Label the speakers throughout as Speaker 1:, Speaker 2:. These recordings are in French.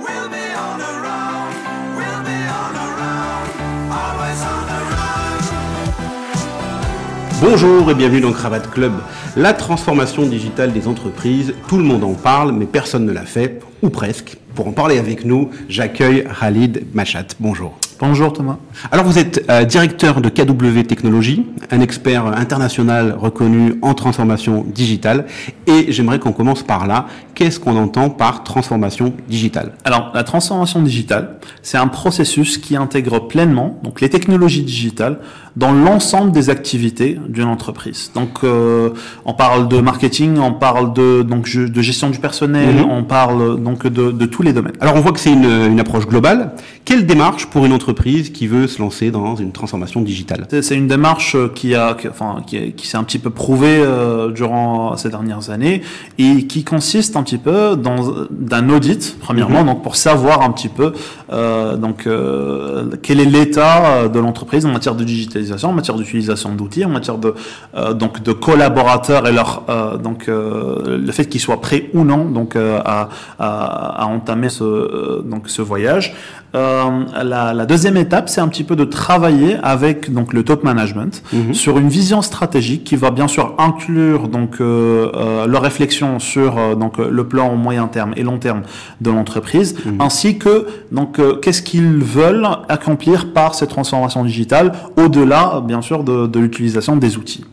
Speaker 1: We'll be on the run, we'll be on the run, always on the run.
Speaker 2: Bonjour et bienvenue dans Cravate Club. La transformation digitale des entreprises, tout le monde en parle, mais personne ne l'a fait, ou presque. Pour en parler avec nous, j'accueille Khalid Machat. Bonjour.
Speaker 3: Bonjour Thomas.
Speaker 2: Alors vous êtes directeur de KW Technologies, un expert international reconnu en transformation digitale. Et j'aimerais qu'on commence par là. Qu'est-ce qu'on entend par transformation digitale?
Speaker 3: Alors la transformation digitale, c'est un processus qui intègre pleinement donc les technologies digitales dans l'ensemble des activités d'une entreprise. Donc on parle de marketing, on parle de gestion du personnel, on parle donc de tous les domaines.
Speaker 2: Alors on voit que c'est une approche globale. Quelle démarche pour une entreprise qui veut se lancer dans une transformation digitale?
Speaker 3: C'est une démarche qui s'est un petit peu prouvée durant ces dernières années et qui consiste un petit peu dans d'un audit premièrement, donc pour savoir un petit peu quel est l'état de l'entreprise en matière de digitalisation, en matière d'utilisation d'outils, en matière de collaborateurs et leur le fait qu'ils soient prêts ou non à entamer ce voyage. La deuxième étape, c'est un petit peu de travailler avec le top management sur une vision stratégique qui va bien sûr inclure leur réflexion sur le plan moyen terme et long terme de l'entreprise, ainsi que qu'est-ce qu'ils veulent accomplir par cette transformation digitale au-delà bien sûr de l'utilisation des outils.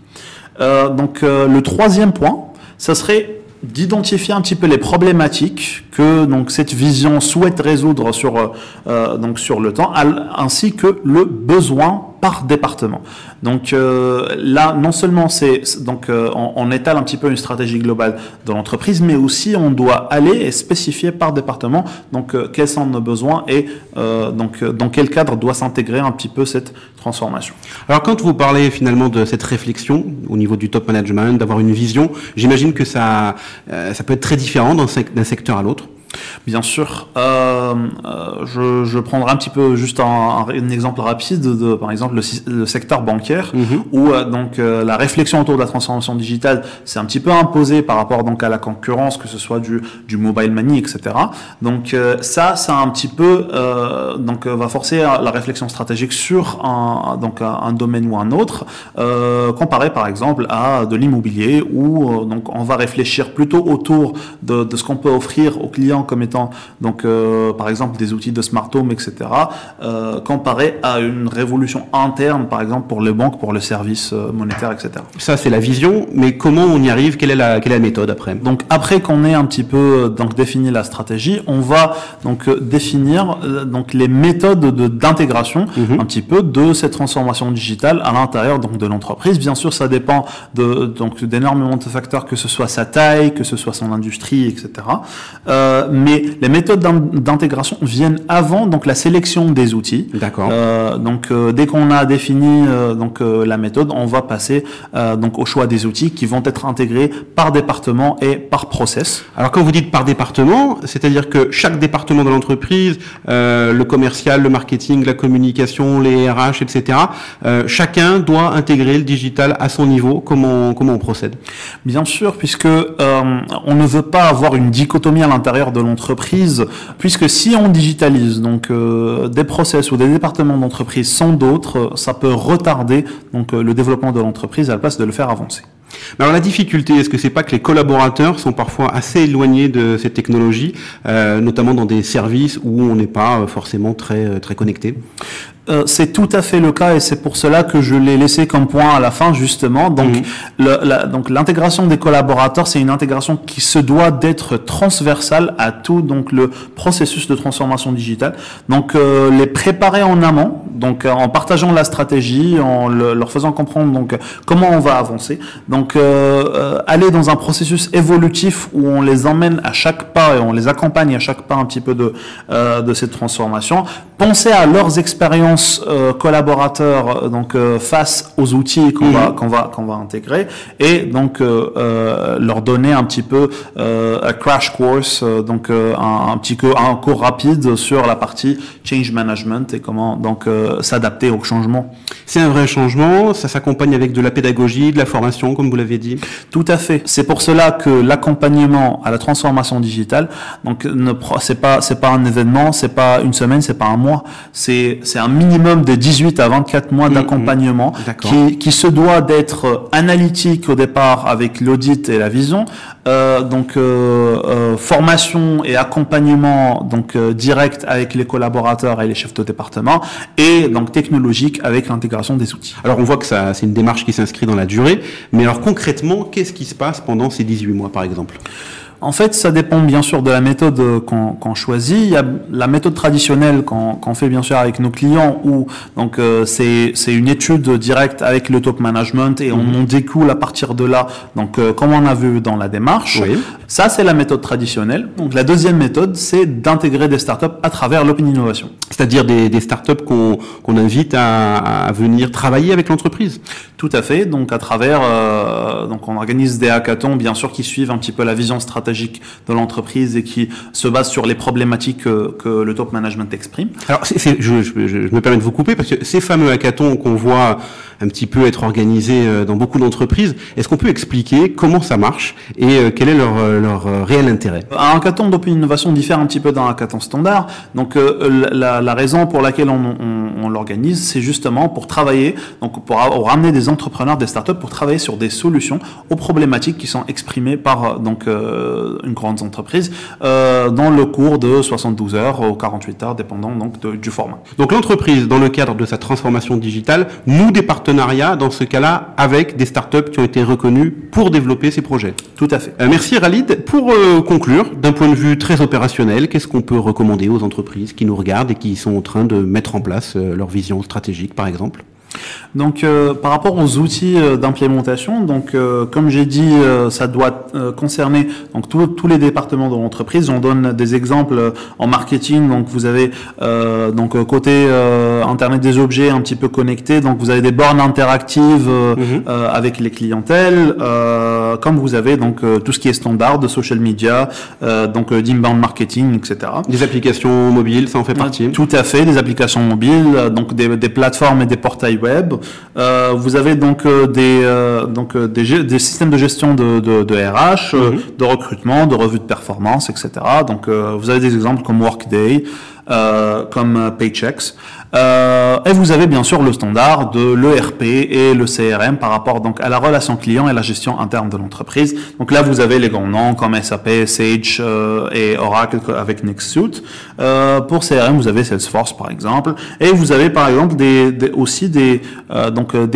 Speaker 3: Le troisième point, ça serait d'identifier un petit peu les problématiques que cette vision souhaite résoudre sur le temps, ainsi que le besoin par département. Là, non seulement on étale un petit peu une stratégie globale de l'entreprise, mais aussi on doit aller et spécifier par département quels sont nos besoins et dans quel cadre doit s'intégrer un petit peu cette transformation.
Speaker 2: Alors quand vous parlez finalement de cette réflexion au niveau du top management, d'avoir une vision, j'imagine que ça peut être très différent d'un secteur à l'autre.
Speaker 3: Bien sûr, je prendrai un petit peu juste un exemple rapide par exemple le secteur bancaire où la réflexion autour de la transformation digitale s'est un petit peu imposée par rapport à la concurrence, que ce soit du mobile money, etc. Ça un petit peu va forcer la réflexion stratégique sur un domaine ou un autre, comparé par exemple à de l'immobilier où on va réfléchir plutôt autour de ce qu'on peut offrir aux clients comme étant par exemple des outils de smart home, etc., comparé à une révolution interne par exemple pour les banques, pour le service monétaire, etc.
Speaker 2: Ça c'est la vision, mais comment on y arrive? Quelle est la méthode après?
Speaker 3: Après qu'on ait un petit peu défini la stratégie, on va définir les méthodes d'intégration un petit peu de cette transformation digitale à l'intérieur de l'entreprise. Bien sûr, ça dépend d'énormément de facteurs, que ce soit sa taille, que ce soit son industrie, etc. Mais les méthodes d'intégration viennent avant la sélection des outils.
Speaker 2: D'accord.
Speaker 3: Dès qu'on a défini la méthode, on va passer au choix des outils qui vont être intégrés par département et par process.
Speaker 2: Alors quand vous dites par département, c'est-à-dire que chaque département de l'entreprise, le commercial, le marketing, la communication, les RH, etc., chacun doit intégrer le digital à son niveau. Comment on procède?
Speaker 3: Bien sûr, puisque on ne veut pas avoir une dichotomie à l'intérieur de l'entreprise, puisque si on digitalise des process ou des départements d'entreprise sans d'autres, ça peut retarder le développement de l'entreprise à la place de le faire avancer.
Speaker 2: Alors la difficulté, est-ce que c'est pas que les collaborateurs sont parfois assez éloignés de cette technologie, notamment dans des services où on n'est pas forcément très connecté?
Speaker 3: C'est tout à fait le cas et c'est pour cela que je l'ai laissé comme point à la fin justement. L'intégration des collaborateurs, c'est une intégration qui se doit d'être transversale à tout le processus de transformation digitale. Les préparer en amont, en partageant la stratégie, en leur faisant comprendre comment on va avancer. Aller dans un processus évolutif où on les emmène à chaque pas et on les accompagne à chaque pas un petit peu de cette transformation. Penser à leurs expériences l'expérience collaborateur donc face aux outils qu'on va intégrer, et donc leur donner un petit peu un crash course, donc un cours rapide sur la partie change management et comment donc s'adapter au changement.
Speaker 2: C'est un vrai changement, ça s'accompagne avec de la pédagogie, de la formation, comme vous l'avez dit.
Speaker 3: Tout à fait. C'est pour cela que l'accompagnement à la transformation digitale, donc c'est pas un événement, c'est pas une semaine, c'est pas un mois, c'est un minimum de 18 à 24 mois d'accompagnement qui se doit d'être analytique au départ avec l'audit et la vision, formation et accompagnement donc direct avec les collaborateurs et les chefs de département, et donc technologique avec l'intégration des outils.
Speaker 2: Alors on voit que ça, c'est une démarche qui s'inscrit dans la durée, mais alors concrètement, qu'est-ce qui se passe pendant ces 18 mois par exemple ?
Speaker 3: En fait, ça dépend bien sûr de la méthode qu'on choisit. Il y a la méthode traditionnelle qu'on fait bien sûr avec nos clients, où donc c'est une étude directe avec le top management et on découle à partir de là. Donc comme on a vu dans la démarche, ça c'est la méthode traditionnelle. Donc la deuxième méthode, c'est d'intégrer des startups à travers l'open innovation.
Speaker 2: C'est-à-dire des startups qu'on invite à venir travailler avec l'entreprise.
Speaker 3: Tout à fait. Donc à travers, donc on organise des hackathons bien sûr qui suivent un petit peu la vision stratégique de l'entreprise et qui se base sur les problématiques que le top management exprime.
Speaker 2: Alors, je me permets de vous couper parce que ces fameux hackathons qu'on voit un petit peu être organisés dans beaucoup d'entreprises, est-ce qu'on peut expliquer comment ça marche et quel est leur réel intérêt ?
Speaker 3: Un hackathon d'open innovation diffère un petit peu d'un hackathon standard. Donc, la raison pour laquelle on l'organise, c'est justement pour travailler, donc pour ramener des entrepreneurs, des startups, pour travailler sur des solutions aux problématiques qui sont exprimées par une grande entreprise dans le cours de 72 heures ou 48 heures, dépendant donc du format.
Speaker 2: Donc l'entreprise, dans le cadre de sa transformation digitale, noue des partenariats dans ce cas-là avec des startups qui ont été reconnues pour développer ces projets.
Speaker 3: Tout à fait.
Speaker 2: Merci Khalid. Pour conclure, d'un point de vue très opérationnel, qu'est-ce qu'on peut recommander aux entreprises qui nous regardent et qui sont en train de mettre en place leur vision stratégique, par exemple ?
Speaker 3: Donc, par rapport aux outils d'implémentation, donc comme j'ai dit, ça doit concerner donc tous les départements de l'entreprise. On donne des exemples en marketing. Donc, vous avez donc côté Internet des objets un petit peu connecté. Donc, vous avez des bornes interactives avec les clientèles, comme vous avez donc tout ce qui est standard de social media, donc d'inbound marketing, etc. Des
Speaker 2: applications mobiles, ça en fait partie.
Speaker 3: Tout à fait, des applications mobiles, donc des plateformes et des portails web. Vous avez donc des systèmes de gestion de RH, de recrutement, de revue de performance, etc. Donc vous avez des exemples comme Workday, comme Paychex. Et vous avez bien sûr le standard de l'ERP et le CRM par rapport donc à la relation client et la gestion interne de l'entreprise. Donc là, vous avez les grands noms comme SAP, Sage et Oracle avec NextSuite. Pour CRM, vous avez Salesforce par exemple. Et vous avez par exemple aussi des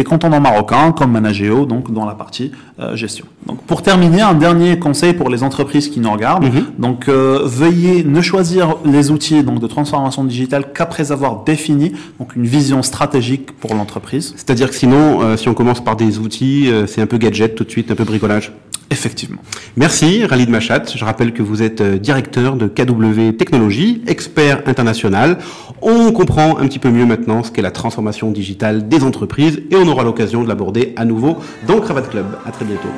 Speaker 3: contenants marocains comme Manageo, donc dans la partie gestion. Donc pour terminer, un dernier conseil pour les entreprises qui nous regardent. Donc veuillez ne choisir les outils donc de transformation digitale qu'après avoir défini donc une vision stratégique pour l'entreprise.
Speaker 2: C'est-à-dire que sinon, si on commence par des outils, c'est un peu gadget tout de suite, un peu bricolage.
Speaker 3: Effectivement.
Speaker 2: Merci Khalid Machat. Je rappelle que vous êtes directeur de KW Technologies, expert international. On comprend un petit peu mieux maintenant ce qu'est la transformation digitale des entreprises et on aura l'occasion de l'aborder à nouveau dans le Cravate Club. À très bientôt.